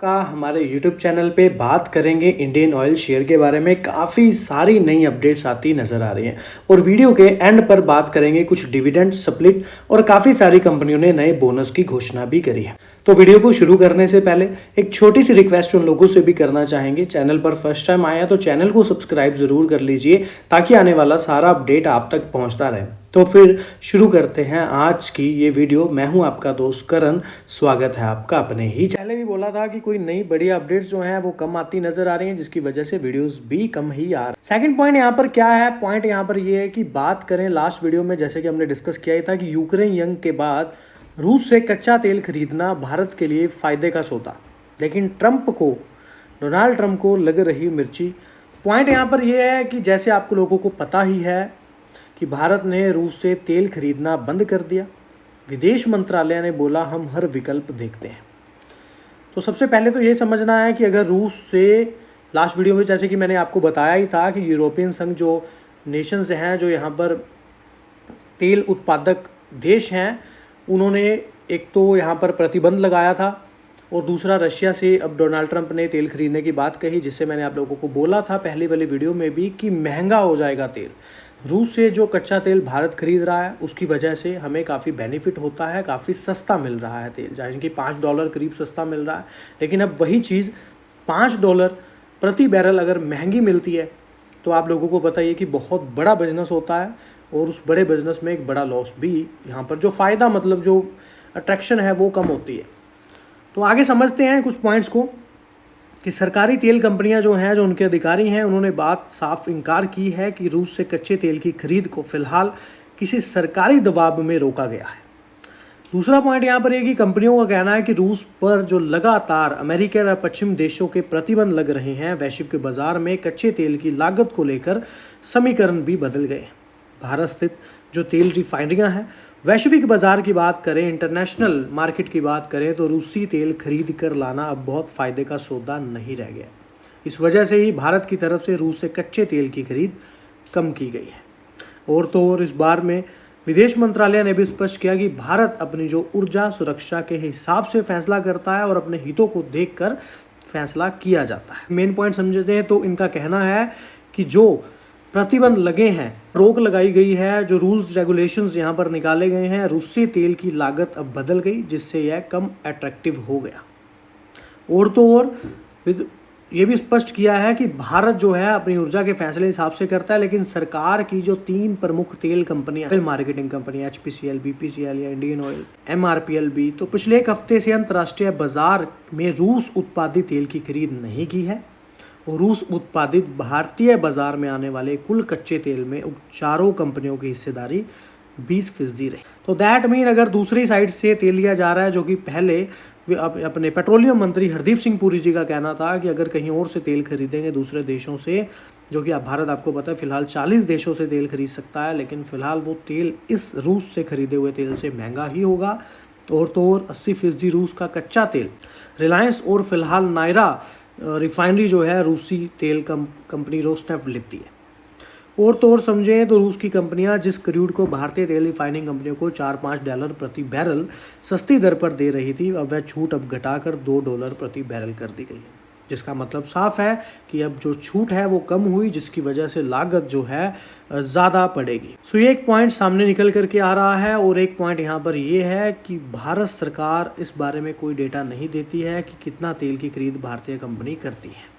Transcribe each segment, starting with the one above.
का हमारे YouTube channel पे बात करेंगे इंडियन ऑयल शेयर के बारे में। काफ़ी सारी नई अपडेट्स आती नज़र आ रही हैं और वीडियो के एंड पर बात करेंगे कुछ डिविडेंड स्प्लिट और काफ़ी सारी कंपनियों ने नए बोनस की घोषणा भी करी है। तो वीडियो को शुरू करने से पहले एक छोटी सी रिक्वेस्ट उन लोगों से भी करना चाहेंगे, चैनल पर फर्स्ट टाइम आया तो चैनल को सब्सक्राइब ज़रूर कर लीजिए ताकि आने वाला सारा अपडेट आप तक पहुंचता रहे। तो फिर शुरू करते हैं आज की ये वीडियो। मैं हूं आपका दोस्त करण, स्वागत है आपका अपने ही। पहले भी बोला था कि कोई नई बड़ी अपडेट्स जो हैं वो कम आती नजर आ रही हैं, जिसकी वजह से वीडियोस भी कम ही आ रहे हैं। सेकंड पॉइंट यहाँ पर क्या है? पॉइंट यहाँ पर ये है कि बात करें लास्ट वीडियो में जैसे कि हमने डिस्कस किया ही था कि यूक्रेन युद्ध के बाद रूस से कच्चा तेल खरीदना भारत के लिए फायदे का सौदा, लेकिन डोनाल्ड ट्रंप को लग रही मिर्ची। पॉइंट यहाँ पर यह है कि जैसे आपको लोगों को पता ही है कि भारत ने रूस से तेल खरीदना बंद कर दिया। विदेश मंत्रालय ने बोला हम हर विकल्प देखते हैं। तो सबसे पहले तो ये समझना है कि अगर रूस से, लास्ट वीडियो में जैसे कि मैंने आपको बताया ही था कि यूरोपियन संघ जो नेशंस हैं, जो यहाँ पर तेल उत्पादक देश हैं, उन्होंने एक तो यहाँ पर प्रतिबंध लगाया था और दूसरा रशिया से अब डोनाल्ड ट्रंप ने तेल खरीदने की बात कही, जिससे मैंने आप लोगों को बोला था पहली वाली वीडियो में भी कि महंगा हो जाएगा तेल। रूस से जो कच्चा तेल भारत खरीद रहा है उसकी वजह से हमें काफ़ी बेनिफिट होता है, काफ़ी सस्ता मिल रहा है तेल, जैसे कि $5 करीब सस्ता मिल रहा है। लेकिन अब वही चीज़ $5 प्रति बैरल अगर महंगी मिलती है तो आप लोगों को बताइए कि बहुत बड़ा बिजनेस होता है और उस बड़े बिजनेस में एक बड़ा लॉस भी यहाँ पर, जो फ़ायदा मतलब जो अट्रैक्शन है वो कम होती है। तो आगे समझते हैं कुछ पॉइंट्स को कि सरकारी तेल कंपनियां जो हैं, जो उनके अधिकारी हैं, उन्होंने बात साफ इनकार की है कि रूस से कच्चे तेल की खरीद को फिलहाल किसी सरकारी दबाव में रोका गया है। दूसरा पॉइंट यहाँ पर है कि कंपनियों का कहना है कि रूस पर जो लगातार अमेरिका व पश्चिम देशों के प्रतिबंध लग रहे हैं, वैश्विक बाजार में कच्चे तेल की लागत को लेकर समीकरण भी बदल गए। भारत स्थित जो तेल रिफाइनरियाँ हैं, वैश्विक बाजार की बात करें, इंटरनेशनल मार्केट की बात करें तो रूसी तेल खरीद कर लाना अब बहुत फ़ायदे का सौदा नहीं रह गया। इस वजह से ही भारत की तरफ से रूस से कच्चे तेल की खरीद कम की गई है। और तो और इस बार में विदेश मंत्रालय ने भी स्पष्ट किया कि भारत अपनी जो ऊर्जा सुरक्षा के हिसाब से फैसला करता है और अपने हितों को देखकर फैसला किया जाता है। मेन पॉइंट समझते हैं तो इनका कहना है कि जो प्रतिबंध लगे हैं, रोक लगाई गई है, जो रूल्स रेगुलेशंस यहाँ पर निकाले गए हैं, रूसी तेल की लागत अब बदल गई, जिससे यह कम अट्रैक्टिव हो गया। और तो और ये भी स्पष्ट किया है कि भारत जो है अपनी ऊर्जा के फैसले हिसाब से करता है, लेकिन सरकार की जो 3 प्रमुख तेल कंपनियां, तेल मार्केटिंग कंपनी HPCL, BPCL या इंडियन ऑयल, MRPL भी, तो पिछले एक हफ्ते से अंतर्राष्ट्रीय बाजार में रूस उत्पादित तेल की खरीद नहीं की है और रूस उत्पादित भारतीय बाजार में आने वाले कुल कच्चे तेल में चारों कंपनियों की हिस्सेदारी 20% रही। तो दैट मीन अगर दूसरी साइड से तेल लिया जा रहा है, जो कि पहले अपने पेट्रोलियम मंत्री हरदीप सिंह पुरी जी का कहना था कि अगर कहीं और से तेल खरीदेंगे दूसरे देशों से, जो कि भारत आपको पता है फिलहाल 40 देशों से तेल खरीद सकता है, लेकिन फिलहाल वो तेल इस रूस से खरीदे हुए तेल से महंगा ही होगा। और तो और 80% रूस का कच्चा तेल रिलायंस और फिलहाल नायरा रिफाइनरी जो है रूसी तेल कंपनी रोस्नेफ्ट लेती है। और तो और समझें तो रूस की कंपनियां जिस क्रूड को भारतीय तेल रिफाइनिंग कंपनियों को $4-5 प्रति बैरल सस्ती दर पर दे रही थी, अब वह छूट अब घटाकर $2 प्रति बैरल कर दी गई है, जिसका मतलब साफ है कि अब जो छूट है वो कम हुई, जिसकी वजह से लागत जो है ज़्यादा पड़ेगी। सो ये एक पॉइंट सामने निकल करके आ रहा है। और एक पॉइंट यहाँ पर ये है कि भारत सरकार इस बारे में कोई डेटा नहीं देती है कि कितना तेल की खरीद भारतीय कंपनी करती है।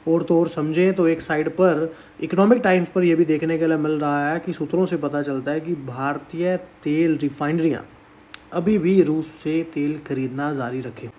और तो और समझें तो एक साइड पर इकोनॉमिक टाइम्स पर यह भी देखने के लिए मिल रहा है कि सूत्रों से पता चलता है कि भारतीय तेल रिफाइनरियाँ अभी भी रूस से तेल खरीदना जारी रखे।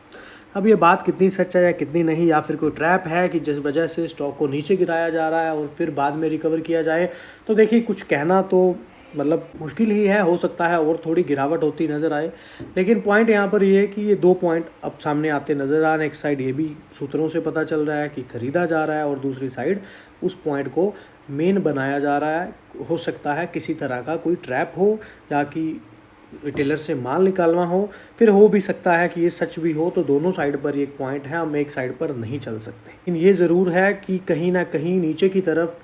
अब ये बात कितनी सच है या कितनी नहीं, या फिर कोई ट्रैप है कि जिस वजह से स्टॉक को नीचे गिराया जा रहा है और फिर बाद में रिकवर किया जाए, तो देखिए कुछ कहना तो मतलब मुश्किल ही है। हो सकता है और थोड़ी गिरावट होती नज़र आए, लेकिन पॉइंट यहाँ पर ये है कि ये 2 पॉइंट अब सामने आते नज़र आ रहे हैं। एक साइड ये भी सूत्रों से पता चल रहा है कि खरीदा जा रहा है और दूसरी साइड उस पॉइंट को मेन बनाया जा रहा है। हो सकता है किसी तरह का कोई ट्रैप हो या कि रिटेलर से माल निकालना हो, फिर हो भी सकता है कि ये सच भी हो। तो दोनों साइड पर एक पॉइंट है, हम एक साइड पर नहीं चल सकते। लेकिन ये ज़रूर है कि कहीं ना कहीं नीचे की तरफ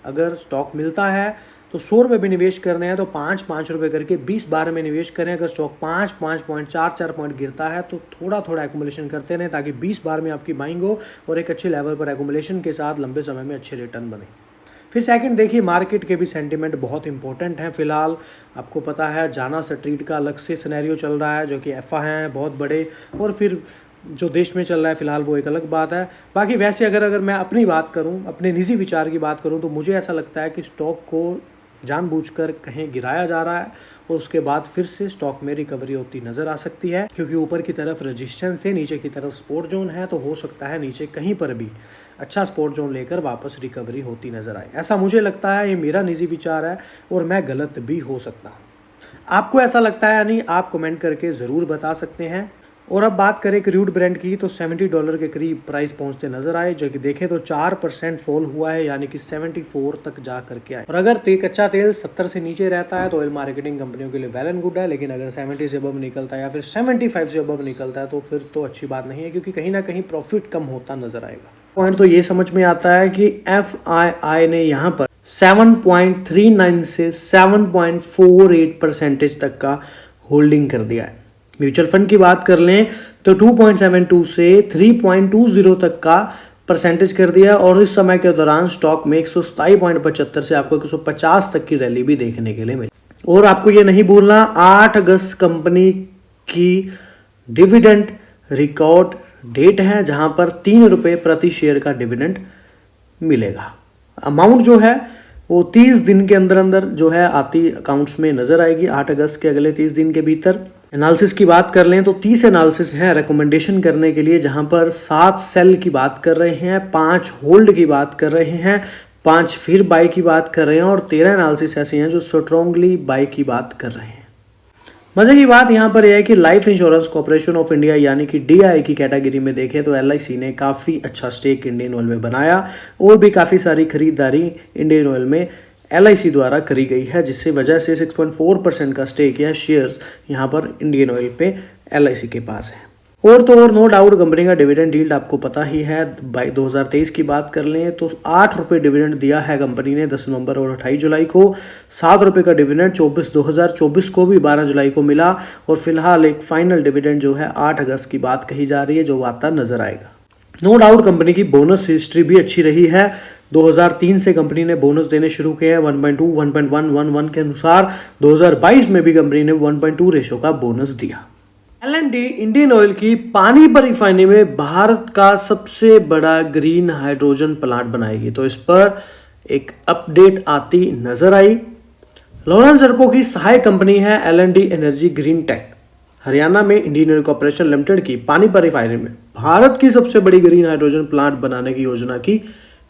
अगर स्टॉक मिलता है तो 100 रुपये भी निवेश करने हैं तो 5-5 रुपये करके 20 बार में निवेश करें। अगर स्टॉक 5-5 पॉइंट 4-4 पॉइंट गिरता है तो थोड़ा थोड़ा एक्यूमुलेशन करते रहें, ताकि 20 बार में आपकी बाइंग हो और एक अच्छे लेवल पर एक्यूमुलेशन के साथ लंबे समय में अच्छे रिटर्न बने। फिर सेकंड देखिए, मार्केट के भी सेंटिमेंट बहुत इंपॉर्टेंट है। फिलहाल आपको पता है जाना स्ट्रीट का अलग से सिनेरियो चल रहा है, जो कि एफआ हैं बहुत बड़े, और फिर जो देश में चल रहा है फिलहाल वो एक अलग बात है। बाकी वैसे अगर मैं अपनी बात करूं, अपने निजी विचार की बात करूं, तो मुझे ऐसा लगता है कि स्टॉक को जानबूझकर कहीं गिराया जा रहा है और उसके बाद फिर से स्टॉक में रिकवरी होती नज़र आ सकती है, क्योंकि ऊपर की तरफ रेजिस्टेंस है, नीचे की तरफ सपोर्ट जोन है, तो हो सकता है नीचे कहीं पर भी अच्छा सपोर्ट जोन लेकर वापस रिकवरी होती नज़र आए। ऐसा मुझे लगता है, ये मेरा निजी विचार है और मैं गलत भी हो सकता हूँ। आपको ऐसा लगता है या नहीं, आप कमेंट करके ज़रूर बता सकते हैं। और अब बात करें क्रूड ब्रेंट की, तो $70 के करीब प्राइस पहुंचते नजर आए, जो कि देखें तो 4% फॉल हुआ है, यानी कि 74 तक जा करके आए। और अगर कच्चा तेल 70 से नीचे रहता है तो ऑयल मार्केटिंग कंपनियों के लिए वेल एंड गुड है, लेकिन अगर 70 से अबव निकलता है या फिर 75 से अबव निकलता है तो फिर तो अच्छी बात नहीं है, क्योंकि कहीं ना कहीं प्रॉफिट कम होता नजर आएगा। पॉइंट तो ये समझ में आता है कि FII ने यहाँ पर 7.39 से 7.48% तक का होल्डिंग कर दिया है। म्यूचुअल फंड की बात कर लें तो 2.72 से 3.20 तक का परसेंटेज कर दिया, और इस समय के दौरान स्टॉक में 127.75 से आपको 150 तक की रैली भी देखने के लिए मिली। और आपको ये नहीं भूलना, 8 अगस्त कंपनी की डिविडेंड रिकॉर्ड डेट है, जहां पर 3 रुपये प्रति शेयर का डिविडेंड मिलेगा। अमाउंट जो है वो 30 दिन के अंदर अंदर जो है आती अकाउंट्स में नजर आएगी, 8 अगस्त के अगले 30 दिन के भीतर। एनालिसिस की बात कर लें तो 30 एनालिसिस हैं रिकमेंडेशन करने के लिए, जहां पर 7 सेल की बात कर रहे हैं, 5 होल्ड की बात कर रहे हैं, 5 फिर बाई की बात कर रहे हैं, और 13 एनालिसिस ऐसे हैं जो स्ट्रांगली बाई की बात कर रहे हैं। मजे की बात यहां पर यह है कि life insurance corporation of India यानी कि DI की कैटेगरी में देखें तो LIC ने काफ़ी अच्छा स्टेक इंडियन ऑयल में बनाया, और भी काफ़ी सारी खरीदारी इंडियन ऑयल में LIC द्वारा करी गई है, जिससे वजह से 6.4% का स्टेक या शेयर्स यहाँ पर इंडियन ऑयल पे LIC के पास है। और तो और नो डाउट कंपनी का डिविडेंड यील्ड आपको पता ही है। 2023 की बात कर लें तो 8 रुपये डिविडेंड दिया है कंपनी ने 10 नवंबर और 28 जुलाई को। 7 रुपये का डिविडेंड 2024 को भी 12 जुलाई को मिला, और फिलहाल एक फाइनल डिविडेंड जो है 8 अगस्त की बात कही जा रही है, जो आता नजर आएगा। नो डाउट कंपनी की बोनस हिस्ट्री भी अच्छी रही है। 2003 से कंपनी ने बोनस देने शुरू किए हैं 1.2, 1.1, 1.1 के अनुसार। 2022 में भी कंपनी ने 1.2 रेशो का बोनस दिया। L&T इंडियन ऑयल की पानीपत रिफाइनरी में भारत का सबसे बड़ा ग्रीन हाइड्रोजन प्लांट बनाएगी, तो इस पर एक अपडेट आती नजर आई। लॉरेंस जर्को की सहायक कंपनी है L&T energy green take. Haryana में इंडियन ऑयल कॉर्पोरेशन लिमिटेड की पानीपत रिफाइनरी में भारत की सबसे बड़ी ग्रीन हाइड्रोजन प्लांट बनाने की योजना की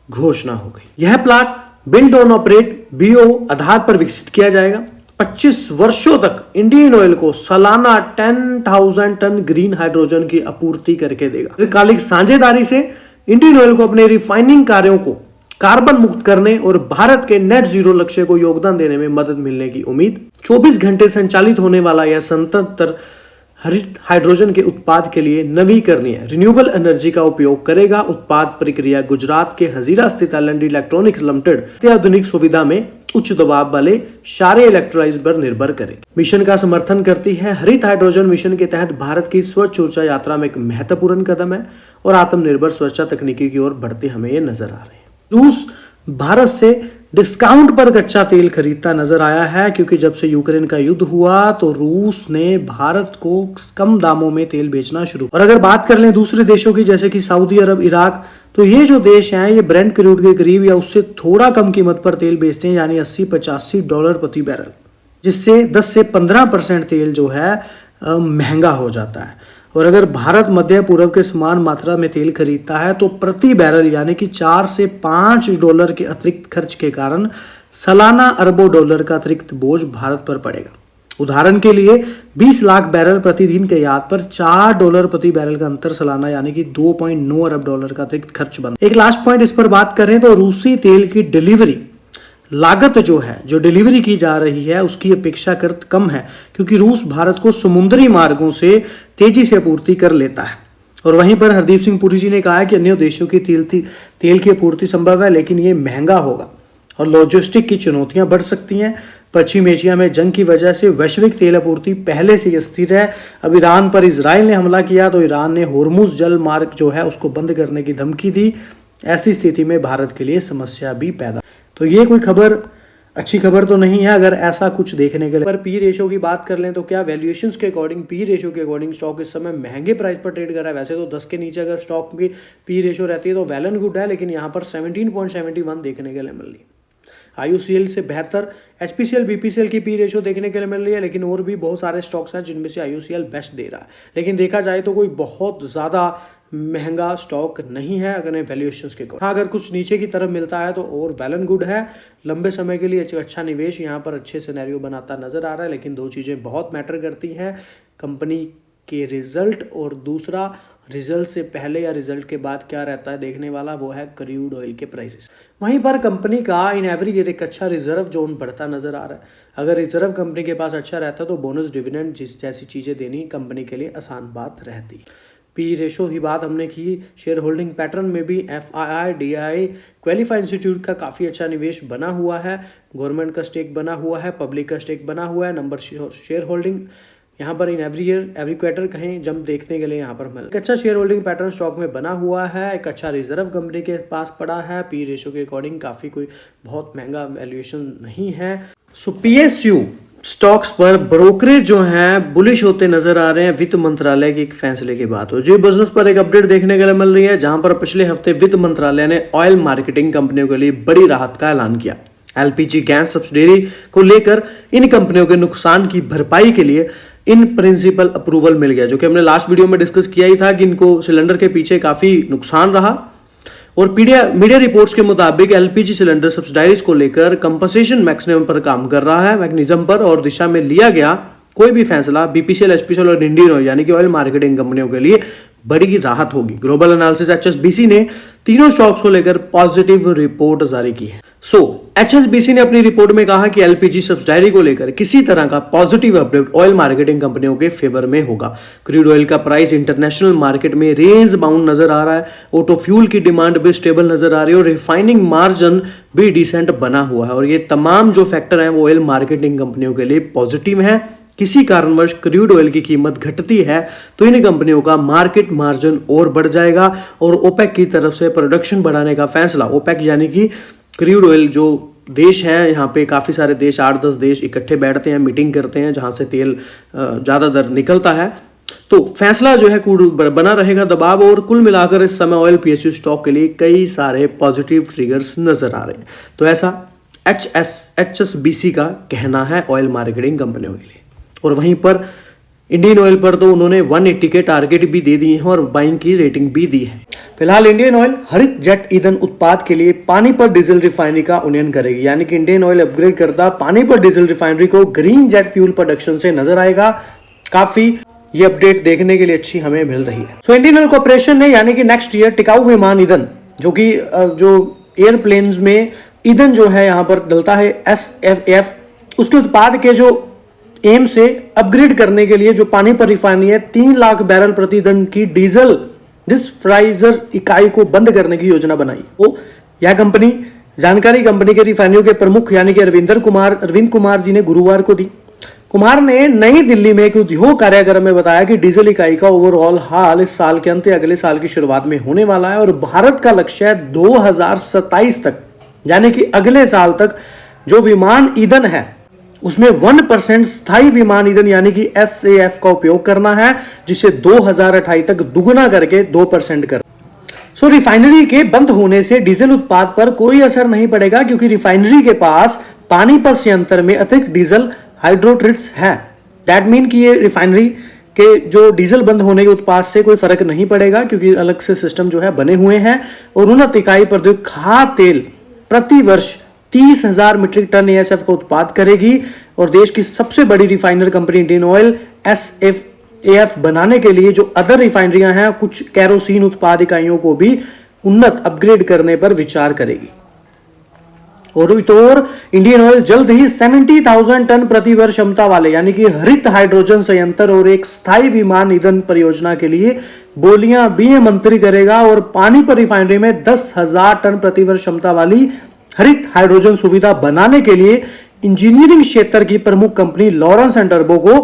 घोषणा हो गई। यह plant build on operate BO आधार पर विकसित किया जाएगा। 25 वर्षों तक इंडियन ऑयल को सालाना 10,000 टन ग्रीन हाइड्रोजन की आपूर्ति करके देगा। दीर्घकालिक साझेदारी से इंडियन ऑयल को अपने रिफाइनिंग कार्यों को कार्बन मुक्त करने और भारत के नेट जीरो लक्ष्य को योगदान देने में मदद मिलने की उम्मीद। 24 घंटे संचालित होने वाला यह संयंत्र हरित हाइड्रोजन के उत्पाद के लिए नवीकरणीय रिन्यूएबल एनर्जी का उपयोग करेगा। उत्पाद प्रक्रिया गुजरात के हजीरा स्थित L&T इलेक्ट्रॉनिक्स लिमिटेड अत्याधुनिक सुविधा में उच्च दबाव वाले क्षारीय इलेक्ट्रोलाइज पर निर्भर करेगी। मिशन का समर्थन करती है। हरित हाइड्रोजन मिशन के तहत भारत की स्वच्छ ऊर्जा यात्रा में एक महत्वपूर्ण कदम है और आत्मनिर्भर स्वच्छता तकनीकी की ओर बढ़ते हमें ये नजर आ रहे हैं। रूस भारत से डिस्काउंट पर कच्चा तेल खरीदता नजर आया है, क्योंकि जब से यूक्रेन का युद्ध हुआ तो रूस ने भारत को कम दामों में तेल बेचना शुरू। और अगर बात कर लें दूसरे देशों की, जैसे कि सऊदी अरब, इराक, तो ये जो देश हैं ये ब्रेंट क्रूड के करीब या उससे थोड़ा कम कीमत पर तेल बेचते हैं, यानी $80-85 प्रति बैरल, जिससे 10 से 15% तेल जो है महंगा हो जाता है। और अगर भारत मध्य पूर्व के समान मात्रा में तेल खरीदता है तो प्रति बैरल यानी कि $4 से $5 के अतिरिक्त खर्च के कारण सालाना अरबों डॉलर का अतिरिक्त बोझ भारत पर पड़ेगा। उदाहरण के लिए 20 लाख बैरल प्रतिदिन के याद पर $4 प्रति बैरल का अंतर सालाना यानी कि $2.9 अरब का अतिरिक्त खर्च बनता है। एक लास्ट पॉइंट इस पर बात करें तो रूसी तेल की डिलीवरी लागत जो डिलीवरी की जा रही है उसकी अपेक्षाकृत कम है, क्योंकि रूस भारत को समुद्री मार्गों से तेजी से आपूर्ति कर लेता है। और वहीं पर हरदीप सिंह पुरी जी ने कहा है कि अन्य देशों की तेल की आपूर्ति संभव है, लेकिन ये महंगा होगा। और लॉजिस्टिक की चुनौतियां बढ़ सकती हैं। पश्चिम एशिया में जंग की वजह से वैश्विक तेल आपूर्ति पहले से स्थिर है। अब ईरान पर इजराइल ने हमला किया तो ईरान ने होर्मुज जल मार्ग जो है उसको बंद करने की धमकी दी। ऐसी स्थिति में भारत के लिए समस्या भी पैदा। तो ये कोई खबर अच्छी खबर तो नहीं है अगर ऐसा कुछ देखने के लिए। पर पी रेशो की बात कर लें तो क्या वैल्यूएशंस के अकॉर्डिंग, पी रेशो के अकॉर्डिंग स्टॉक इस समय महंगे प्राइस पर ट्रेड कर रहा है। वैसे तो 10 के नीचे अगर स्टॉक की पी रेशो रहती है तो वेल एंड गुड है, लेकिन यहाँ पर 17.71 देखने के लिए मिल रही है। IOCL से बेहतर HPCL BPCL की पी रेशो देखने के लिए मिल रही है, लेकिन और भी बहुत सारे स्टॉक्स हैं जिनमें से IOCL बेस्ट दे रहा है। लेकिन देखा जाए तो कोई बहुत ज़्यादा महंगा स्टॉक नहीं है अगर वैल्यूएशंस के हाँ, अगर कुछ नीचे की तरफ मिलता है तो और वेल एंड गुड है। लंबे समय के लिए अच्छा निवेश यहाँ पर अच्छे सिनेरियो बनाता नजर आ रहा है। लेकिन दो चीज़ें बहुत मैटर करती हैं, कंपनी के रिजल्ट और दूसरा रिजल्ट से पहले या रिजल्ट के बाद क्या रहता है देखने वाला, वो है क्रूड ऑयल के प्राइसेस। वहीं पर कंपनी का इन एवरी ईयर एक अच्छा रिजर्व जोन बढ़ता नजर आ रहा है। अगर रिजर्व कंपनी के पास अच्छा रहता है तो बोनस डिविडेंड जैसी चीज़ें देनी कंपनी के लिए आसान बात रहती। पी रेशो की बात हमने की। शेयर होल्डिंग पैटर्न में भी FII DII क्वालिफाई इंस्टीट्यूट का काफ़ी अच्छा निवेश बना हुआ है। गवर्नमेंट का स्टेक बना हुआ है, पब्लिक का स्टेक बना हुआ है। नंबर शेयर होल्डिंग यहाँ पर in every year every quarter कहीं जंप देखने के लिए यहाँ पर मिल। एक अच्छा शेयर होल्डिंग पैटर्न स्टॉक में बना हुआ है। एक अच्छा रिजर्व कंपनी के पास पड़ा है। पी रेशो के अकॉर्डिंग काफ़ी कोई बहुत महंगा वैल्यूएशन नहीं है। सो PSU स्टॉक्स पर ब्रोकरेज जो हैं बुलिश होते नजर आ रहे हैं वित्त मंत्रालय के एक फैसले के बाद। जी बिजनेस पर एक अपडेट देखने के लिए मिल रही है, जहां पर पिछले हफ्ते वित्त मंत्रालय ने ऑयल मार्केटिंग कंपनियों के लिए बड़ी राहत का ऐलान किया। LPG गैस सब्सिडी को लेकर इन कंपनियों के नुकसान की भरपाई के लिए इन प्रिंसिपल अप्रूवल मिल गया, जो कि हमने लास्ट वीडियो में डिस्कस किया ही था कि इनको सिलेंडर के पीछे काफी नुकसान रहा। और मीडिया रिपोर्ट्स के मुताबिक LPG सिलेंडर सब्सिडाइज को लेकर कंपनसेशन मैक्सिमम पर काम कर रहा है, मैकेनिज्म पर, और दिशा में लिया गया कोई भी फैसला BPCL, HPCL और इंडियन ऑयल यानी कि ऑयल मार्केटिंग कंपनियों के लिए बड़ी राहत होगी। ग्लोबल एनालिसिस HSBC ने तीनों स्टॉक्स को लेकर पॉजिटिव रिपोर्ट जारी की है। HSBC ने अपनी रिपोर्ट में कहा कि LPG सब्सिडी को लेकर किसी तरह का पॉजिटिव अपडेट ऑयल मार्केटिंग कंपनियों के फेवर में होगा। क्रूड ऑयल का प्राइस इंटरनेशनल मार्केट में रेंज बाउंड नजर आ रहा है। ऑटो फ्यूल की डिमांड भी स्टेबल नजर आ रही है और रिफाइनिंग मार्जिन भी डिसेंट बना हुआ है। और ये तमाम जो फैक्टर हैं वो ऑयल मार्केटिंग कंपनियों के लिए पॉजिटिव है। किसी कारणवश क्रूड ऑयल की कीमत घटती है तो इन कंपनियों का मार्केट मार्जिन और बढ़ जाएगा। और ओपेक की तरफ से प्रोडक्शन बढ़ाने का फैसला, ओपेक यानी कि क्रूड ऑयल जो देश हैं, यहाँ पे काफ़ी सारे देश 8-10 देश इकट्ठे बैठते हैं, मीटिंग करते हैं, जहाँ से तेल ज़्यादातर निकलता है। तो फैसला जो है बना रहेगा दबाव। और कुल मिलाकर इस समय ऑयल PSU स्टॉक के लिए कई सारे पॉजिटिव ट्रिगर्स नजर आ रहे हैं। तो ऐसा HSBC का कहना है ऑयल मार्केटिंग कंपनियों के लिए। और वहीं पर इंडियन ऑयल पर तो उन्होंने 180 के टारगेट भी दे दिए हैं और बाइंग की रेटिंग भी दी है। फिलहाल इंडियन ऑयल हरित जेट ईंधन उत्पाद के लिए पानीपत डीजल रिफाइनरी का उन्नयन करेगी, यानी कि इंडियन ऑयल अपग्रेड करता पानीपत डीजल रिफाइनरी को ग्रीन जेट फ्यूल प्रोडक्शन से नजर आएगा। काफी ये अपडेट देखने के लिए अच्छी हमें मिल रही है। इंडियन ऑयल कॉर्पोरेशन ने यानी कि नेक्स्ट ईयर टिकाऊ विमान ईंधन जो एयरप्लेन्स में ईंधन जो है यहाँ पर डलता है SAF, उसके उत्पाद के जो एम से अपग्रेड करने के लिए जो पानीपत रिफाइनरी है 3 लाख बैरल प्रतिदिन की डीजल डिस्फ्राइजर इकाई को बंद करने की योजना बनाई। तो यह कंपनी जानकारी कंपनी के रिफाइनरियों के प्रमुख यानी कि अरविंद कुमार जी ने गुरुवार को दी। कुमार ने नई दिल्ली में एक उद्योग कार्यक्रम में बताया कि डीजल इकाई का ओवरऑल हाल इस साल के अंत अगले साल की शुरुआत में होने वाला है और भारत का लक्ष्य है 2027 तक यानी कि अगले साल तक जो विमान ईंधन है उसमें 1% स्थायी विमान ईंधन यानी कि SAF का उपयोग करना है, जिसे 2028 तक दुगुना करके 2% कर। रिफाइनरी के बंद होने से डीजल उत्पाद पर कोई असर नहीं पड़ेगा, क्योंकि रिफाइनरी के पास पानीपत संयंत्र में अतिरिक्त डीजल हाइड्रोट्रिट्स है। दैट मीन कि ये रिफाइनरी के जो डीजल बंद होने के उत्पाद से कोई फर्क नहीं पड़ेगा, क्योंकि अलग से सिस्टम जो है बने हुए हैं। और उन्नत इकाई पर खाद्य तेल प्रति वर्ष 30,000 मीट्रिक टन ASF का उत्पाद करेगी और देश की सबसे बड़ी refiner company Indian oil SAF बनाने के लिए जो अदर रिफाइनरियां हैं कुछ कैरोसिन उत्पाद इकाइयों को भी उन्नत अपग्रेड करने पर विचार करेगी। और इंडियन ऑयल जल्द ही 70,000 टन प्रति वर्ष क्षमता वाले यानी कि हरित हाइड्रोजन संयंत्र और एक स्थायी विमान ईंधन परियोजना के लिए बोलियां भी मंत्री करेगा और पानीपत रिफाइनरी में 10,000 टन प्रति वर्ष क्षमता वाली हरित हाइड्रोजन सुविधा बनाने के लिए इंजीनियरिंग क्षेत्र की प्रमुख कंपनी लॉरेंस एंड टर्बो को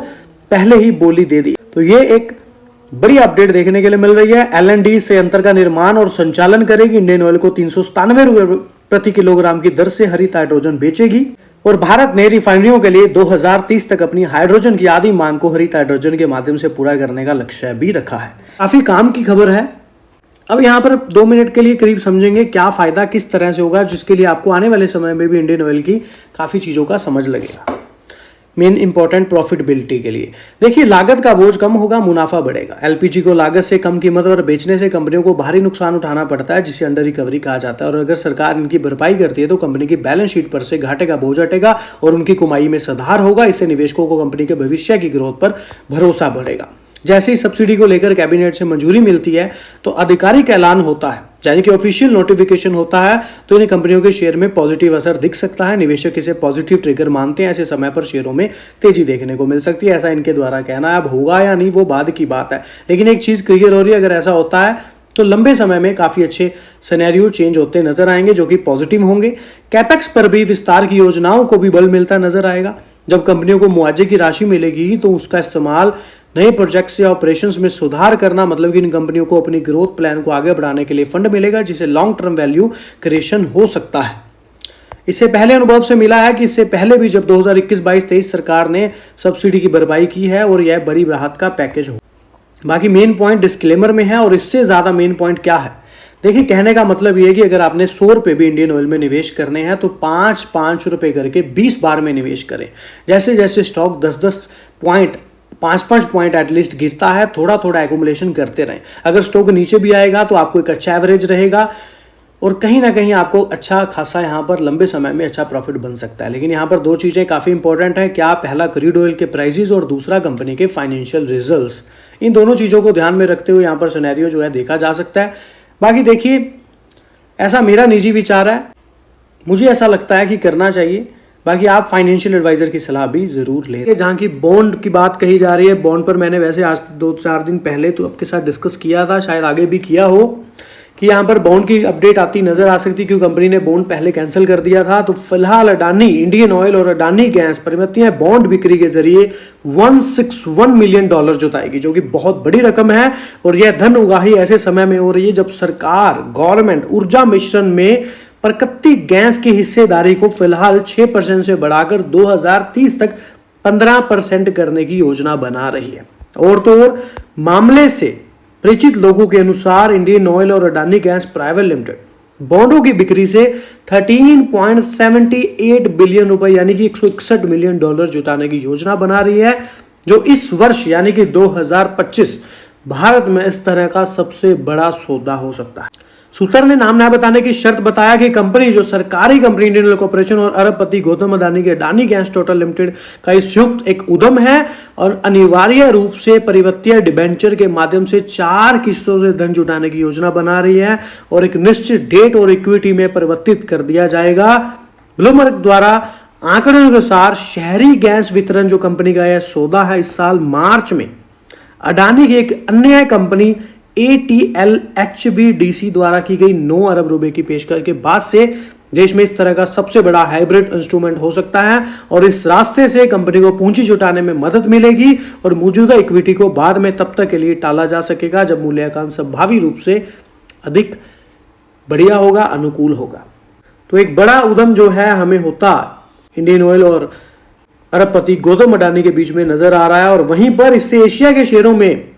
पहले ही बोली दे दी। तो ये एक बड़ी अपडेट देखने के लिए मिल रही है। L&T संयंत्र का निर्माण और संचालन करेगी। इंडियन ऑयल को 397 रुपए प्रति किलोग्राम की दर से हरित हाइड्रोजन बेचेगी और भारत ने रिफाइनरियों के लिए 2030 तक अपनी हाइड्रोजन की आधी मांग को हरित हाइड्रोजन के माध्यम से पूरा करने का लक्ष्य भी रखा है। काफी काम की खबर है। अब यहाँ पर 2 मिनट के लिए करीब समझेंगे क्या फायदा किस तरह से होगा, जिसके लिए आपको आने वाले समय में भी इंडियन ऑयल की काफी चीजों का समझ लगेगा। मेन इंपॉर्टेंट प्रॉफिटेबिलिटी के लिए देखिए, लागत का बोझ कम होगा, मुनाफा बढ़ेगा। एलपीजी को लागत से कम कीमत पर बेचने से कंपनियों को भारी नुकसान उठाना पड़ता है, जिसे अंडर रिकवरी कहा जाता है। और अगर सरकार इनकी भरपाई करती है तो कंपनी की बैलेंस शीट पर से घाटे का बोझ हटेगा और उनकी कमाई में सुधार होगा। इससे निवेशकों को कंपनी के भविष्य की ग्रोथ पर भरोसा बढ़ेगा। जैसे ही सब्सिडी को लेकर कैबिनेट से मंजूरी मिलती है तो आधिकारिक ऐलान होता है, यानी कि ऑफिशियल नोटिफिकेशन होता है, तो इन कंपनियों के शेयर में पॉजिटिव असर दिख सकता है। निवेशक इसे पॉजिटिव ट्रिगर मानते हैं। ऐसे समय पर शेयरों में तेजी देखने को मिल सकती है, ऐसा इनके द्वारा कहना है। अब होगा या नहीं वो बाद की बात है, लेकिन एक चीज क्लियर हो रही है, अगर ऐसा होता है तो लंबे समय में काफी अच्छे सिनेरियो चेंज होते नजर आएंगे जो कि पॉजिटिव होंगे। कैपेक्स पर भी विस्तार की योजनाओं को भी बल मिलता नजर आएगा। जब कंपनियों को मुआवजे की राशि मिलेगी तो उसका इस्तेमाल नए प्रोजेक्ट्स या ऑपरेशंस में सुधार करना, मतलब कि इन कंपनियों को अपनी ग्रोथ प्लान को आगे बढ़ाने के लिए फंड मिलेगा, जिसे लॉन्ग टर्म वैल्यू क्रिएशन हो सकता है। इससे पहले अनुभव से मिला है कि इससे पहले भी जब 2021-22-23 सरकार ने सब्सिडी की भरपाई की है और यह बड़ी राहत का पैकेज हो। बाकी मेन पॉइंट डिस्क्लेमर में है और इससे ज्यादा मेन पॉइंट क्या है, देखिए कहने का मतलब यह है कि अगर आपने 100 रुपए भी इंडियन ऑयल में निवेश करने हैं तो 5-5 रुपए करके 20 बार में निवेश करें। जैसे जैसे स्टॉक 10-10 पॉइंट 5-5 पॉइंट एटलीस्ट गिरता है, थोड़ा थोड़ा एक्यूमुलेशन करते रहें। अगर स्टॉक नीचे भी आएगा तो आपको एक अच्छा एवरेज रहेगा और कहीं ना कहीं आपको अच्छा खासा यहाँ पर लंबे समय में अच्छा प्रॉफिट बन सकता है। लेकिन यहाँ पर 2 चीज़ें काफ़ी इंपॉर्टेंट है, क्या पहला क्रूड ऑयल के प्राइसेस और दूसरा कंपनी के फाइनेंशियल रिजल्ट्स। इन दोनों चीज़ों को ध्यान में रखते हुए यहाँ पर सिनेरियो जो है देखा जा सकता है। बाकी देखिए, ऐसा मेरा निजी विचार है, मुझे ऐसा लगता है कि करना चाहिए। बाकी आप फाइनेंशियल एडवाइजर की सलाह भी जरूर लें। जहाँ की बॉन्ड की बात कही जा रही है, बॉन्ड पर मैंने वैसे आज 2-4 दिन पहले तो आपके साथ डिस्कस किया था, शायद आगे भी किया हो, कि यहाँ पर बॉन्ड की अपडेट आती नजर आ सकती, क्योंकि कंपनी ने बॉन्ड पहले कैंसिल कर दिया था। तो फिलहाल अडानी, इंडियन ऑयल और अडानी गैस परिवर्तियां बॉन्ड बिक्री के जरिए $161 मिलियन जुटाएगी, जो कि बहुत बड़ी रकम है। और यह धन उगाही ऐसे समय में हो रही है जब सरकार गवर्नमेंट ऊर्जा मिश्रण में प्राकृतिक गैस की हिस्सेदारी को फिलहाल 6% से बढ़ाकर 2030 तक 15% करने की योजना बना रही है। और तो और मामले से परिचित लोगों के अनुसार इंडियन ऑयल और अडानी गैस प्राइवेट लिमिटेड बॉन्डों की बिक्री से 13.78 बिलियन रुपए यानी कि $161 मिलियन जुटाने की योजना बना रही है, जो इस वर्ष यानी कि 2025 भारत में इस तरह का सबसे बड़ा सौदा हो सकता है। सूत्र ने नाम न बताने की शर्त बताया कि कंपनी, जो सरकारी कंपनी इंडियन ऑयल कॉर्पोरेशन और अरबपति गौतम अडानी के अडानी गैस टोटल लिमिटेड का संयुक्त एक उद्यम है और अनिवार्य रूप से परिवर्तित डिबेंचर के माध्यम से 4 किस्तों से धन जुटाने की योजना बना रही है और एक निश्चित डेट और इक्विटी में परिवर्तित कर दिया जाएगा। ब्लूमबर्ग द्वारा आंकड़ों के अनुसार शहरी गैस वितरण जो कंपनी का यह सौदा है, इस साल मार्च में अडानी की एक अन्य कंपनी ATL HVDC द्वारा की गई 9 अरब रुपए की पेशकश के बाद से देश में इस तरह का सबसे बड़ा हाइब्रिड इंस्ट्रूमेंट हो सकता है और इस रास्ते से कंपनी को पूंजी जुटाने में मदद मिलेगी और मौजूदा इक्विटी को बाद में तब तक के लिए टाला जा सकेगा जब मूल्यांकन संभावी रूप से अधिक बढ़िया होगा, अनुकूल होगा। तो एक बड़ा उद्यम जो है हमें होता इंडियन ऑयल और अरबपति गौतम अडानी के बीच में नजर आ रहा है और वहीं पर इससे एशिया के शेयरों में